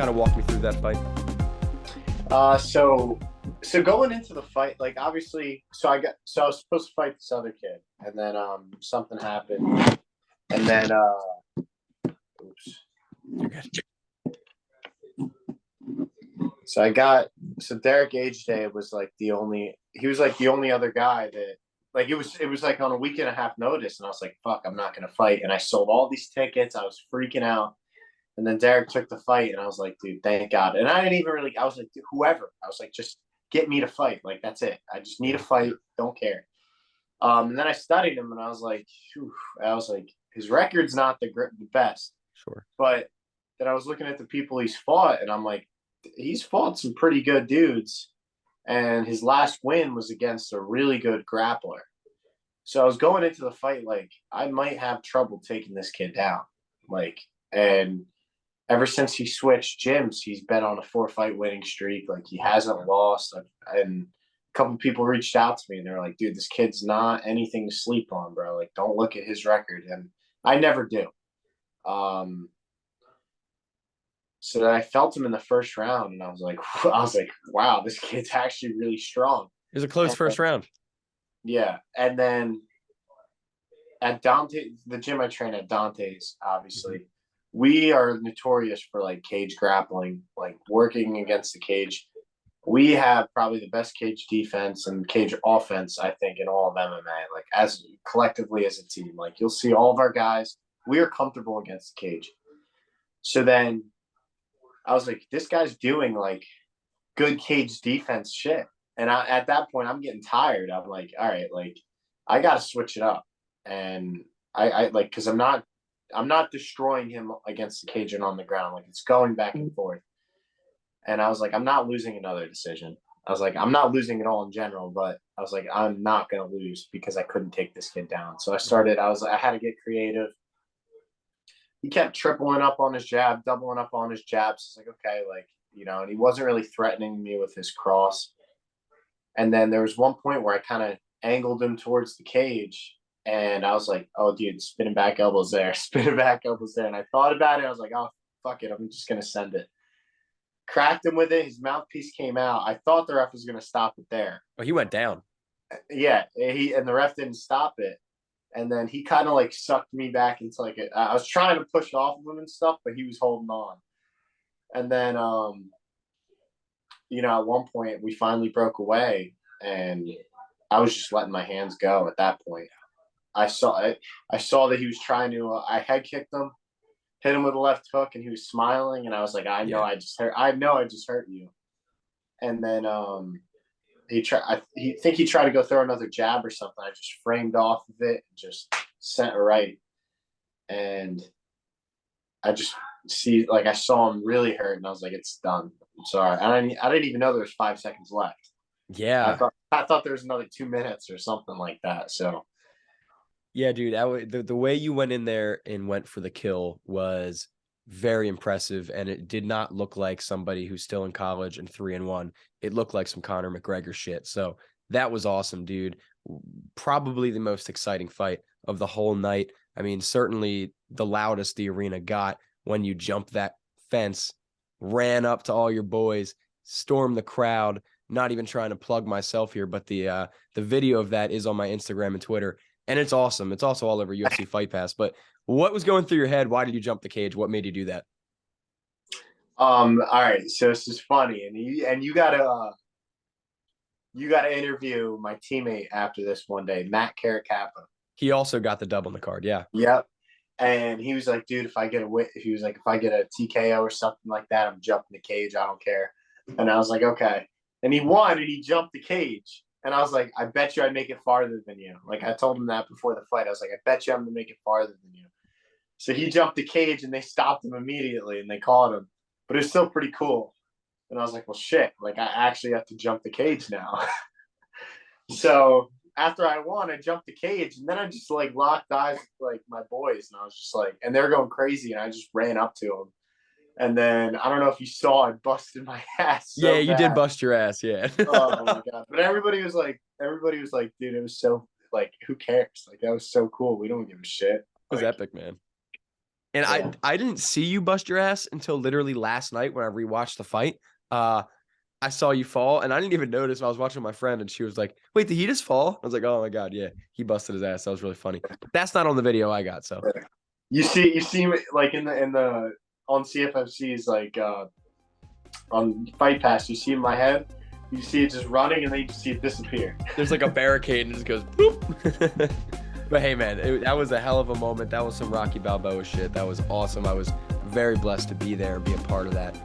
kind of walk me through that fight? So going into the fight, like obviously, so I was supposed to fight this other kid, and then something happened, and then oops. You're good. So Derrick Ageday was like he was like the only other guy that like it was like on a week and a half notice, and I was like, fuck, I'm not gonna fight, and I sold all these tickets. I was freaking out. And then Derek took the fight, and I was like, dude, thank God. And I didn't even really, I was like, dude, whoever. I was like, just get me to fight. Like, that's it. I just need a fight. Don't care. And then I studied him, and I was like, whew. I was like, his record's not the best. Sure. But then I was looking at the people he's fought, and I'm like, he's fought some pretty good dudes. And his last win was against a really good grappler. So I was going into the fight like, I might have trouble taking this kid down. Like, and ever since he switched gyms, he's been on a 4-fight winning streak. Like he hasn't lost. And a couple people reached out to me and they're like, dude, this kid's not anything to sleep on, bro. Like, don't look at his record. And I never do. So then I felt him in the first round, and I was like, wow, this kid's actually really strong. It was a close first round. Yeah. And then at Dante, the gym I train at, Dante's, obviously, we are notorious for like cage grappling, like working against the cage. We have probably the best cage defense and cage offense, I think, in all of MMA. Like as collectively as a team, like you'll see all of our guys, we are comfortable against the cage. So then I was like, this guy's doing like good cage defense shit. And at that point, I'm getting tired. I'm like, all right, like I got to switch it up. And I like, cause I'm not destroying him against the cage and on the ground. Like it's going back and forth. And I was like, I'm not losing another decision. I was like, I'm not losing it all in general, but I was like, I'm not going to lose because I couldn't take this kid down. So I had to get creative. He kept tripling up on his jab, doubling up on his jabs. It's like, okay, like, and he wasn't really threatening me with his cross. And then there was one point where I kind of angled him towards the cage. And I was like, oh, dude, spinning back elbows there, spinning back elbows there. And I thought about it. I was like, oh, fuck it. I'm just going to send it. Cracked him with it. His mouthpiece came out. I thought the ref was going to stop it there. Oh, he went down. Yeah. And the ref didn't stop it. And then he kind of like sucked me back into like I was trying to push off of him and stuff, but he was holding on. And then, at one point we finally broke away, and I was just letting my hands go at that point. I saw that he was trying to. I head kicked him, hit him with a left hook, and he was smiling. And I was like, I know I just hurt you. And then he tried to go throw another jab or something. I just framed off of it and just sent it right. And I just I saw him really hurt, and I was like, it's done. I'm sorry. I didn't even know there was 5 seconds left. Yeah. I thought there was another 2 minutes or something like that. So yeah, dude, the way you went in there and went for the kill was very impressive, and it did not look like somebody who's still in college and 3-1. It looked like some Conor McGregor shit. So that was awesome, dude. Probably the most exciting fight of the whole night. I mean, certainly the loudest the arena got when you jumped that fence, ran up to all your boys, stormed the crowd. Not even trying to plug myself here, but the video of that is on my Instagram and Twitter, and it's awesome. It's also all over UFC Fight Pass. But what was going through your head? Why did you jump the cage? What made you do that? all right. So this is funny, and you gotta interview my teammate after this one day, Matt Caracappa. He also got the dub on the card. Yeah. Yep. And he was like, dude, if I get a TKO or something like that, I'm jumping the cage. I don't care. And I was like, okay. And he won, and he jumped the cage. And I was like, I bet you I'd make it farther than you. Like I told him that before the fight. I was like, I bet you I'm gonna make it farther than you. So he jumped the cage, and they stopped him immediately, and they caught him. But it was still pretty cool. And I was like, well, shit. Like I actually have to jump the cage now. So after I won, I jumped the cage, and then I just like locked eyes with like my boys, and I was just like, and they're going crazy, and I just ran up to them. And then I don't know if you saw, I busted my ass. Yeah, you did bust your ass. Yeah. Oh my god! But everybody was like, dude, it was so like, who cares? Like that was so cool. We don't give a shit. It was epic, man. And Yeah. I didn't see you bust your ass until literally last night when I rewatched the fight. I saw you fall, and I didn't even notice. I was watching my friend, and she was like, "Wait, did he just fall?" I was like, "Oh my god, yeah, he busted his ass." That was really funny. But that's not on the video I got. So You see me like in the on CFFC's like on Fight Pass. You see my head. You see it just running, and then you just see it disappear. there's like a barricade, and it just goes boop. But hey, man, that was a hell of a moment. That was some Rocky Balboa shit. That was awesome. I was very blessed to be there and be a part of that.